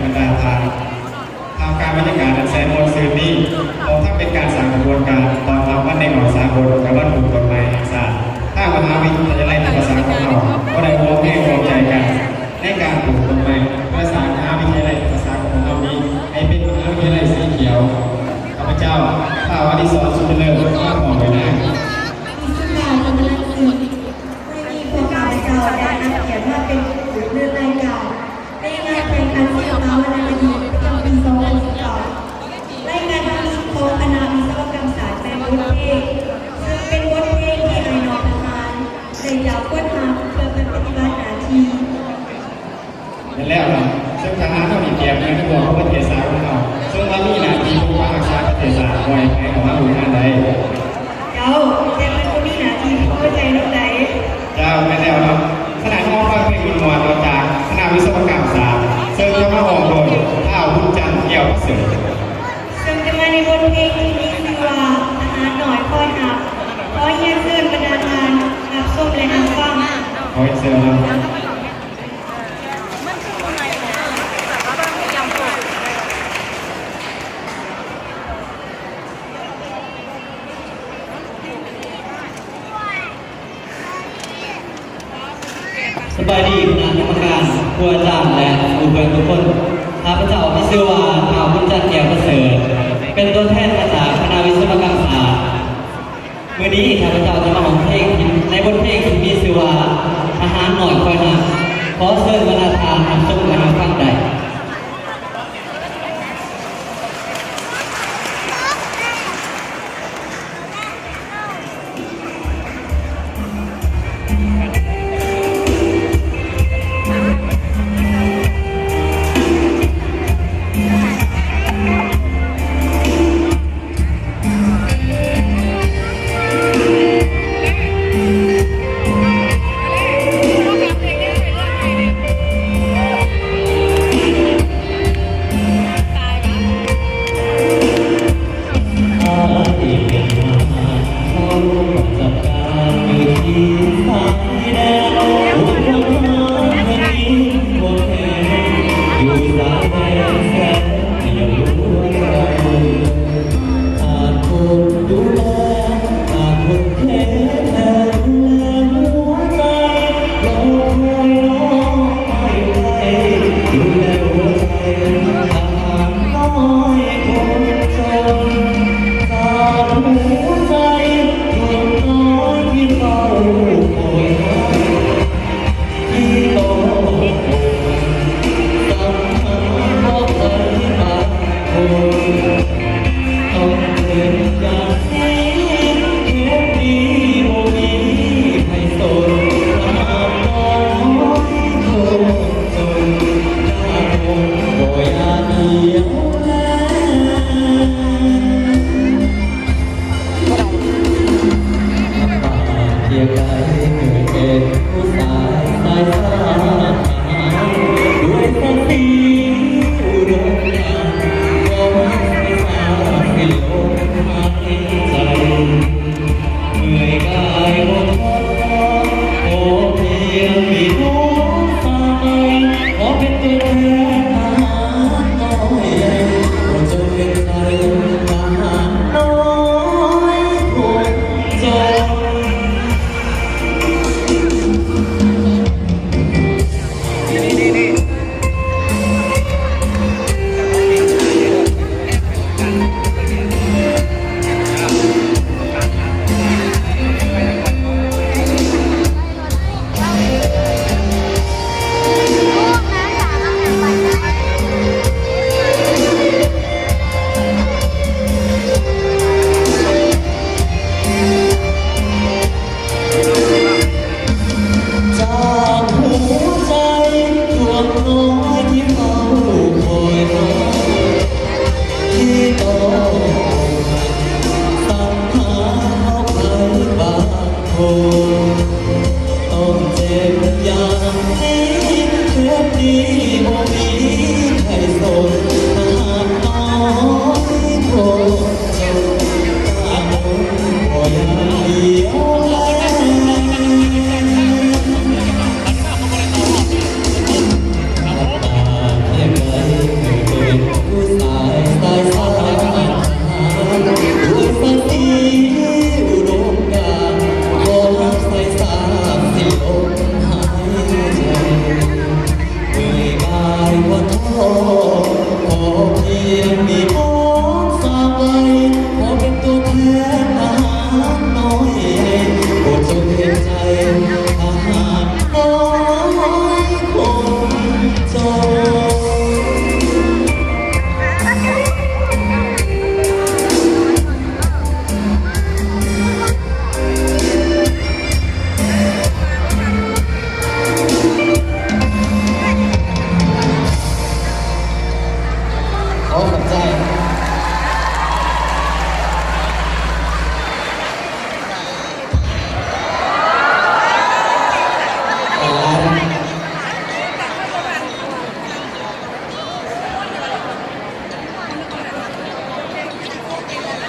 บรรดาทางการบรรยากาศอันแสนมวลซื่นนี้เราถ้าเป็นการสั่งกระบวนการตอนทำมันในหน่วยสากลและวัตถุกฎหมายแห่งชาติถ้ามหาวิทยาลัยภาษาของเราก็ได้ร่วมให้ร่วมใจกันในการปลูกต้นไม้ภาษามหาวิทยาลัยภาษาของเรานี้ให้เป็นมหาวิทยาลัยสีเขียวข้าพเจ้าข้าวอดิศรสุนทรเลิศข้าขอไปนะพวกข้าพเจ้าได้รับเกียรติมาเป็นผู้ดำเนินรายการในงานแข่งขันศิลปะวรรณคดีประจำปี2019รายการนี้ของคณะวิศวกรรมศาสตร์แปลงบทเพลงซึ่งเป็นบทเพลงที่ไอ้น้องทหารได้ยาวค้นหาเพื่อเป็นปฏิบัติหน้าที่นั่นแล้วนะซึ่งทหารก็มีเกียรติในที่บอกประเทศสาวของเราซึ่งว่ามีหน้าที่ปกป้องรักษาประเทศสาวไว้ให้ของเราอยู่ท่านใดเจ้าแต่มันก็มีหน้าที่เข้าใจน้องใดเจ้าไม่แล้วครับขณะที่ฟังเพลงคุณมวลมาจากคณะวิศวกรรมศาสตร์ซึ่งจะมาออกโดยข้าวบุญจันทร์เกี่ยวเสือซึ่งจะมาในบทเพลงที่มีชื่อว่าทหารหน่อยคอยหักขอเยี่ยมเชิญบรรดาทานหักส้มและหักฟังขอเชิญครับสบายดีคณะกรรมการครูอาจารย์และผู้เพื่อนทุกคนข้าพเจ้าที่ชื่อว่าท้าวบุญจันทร์แก้วประเสริฐเป็นตัวแทนมาจากคณะวิศวกรรมศาสตร์เมื่อนี้ข้าพเจ้าจะมาร้องเพลงในบทเพลงที่มีชื่อว่าทหารหน่อยคอยหักขอเชิญบรรดาทานรับชมและรับฟังได้ข ขอเพียงมีของฝากไว้ขอเป็นตัวแทนทหารน้อยโปรดจงเห็นใจทหารน้อยคนจน ขอขอบใจ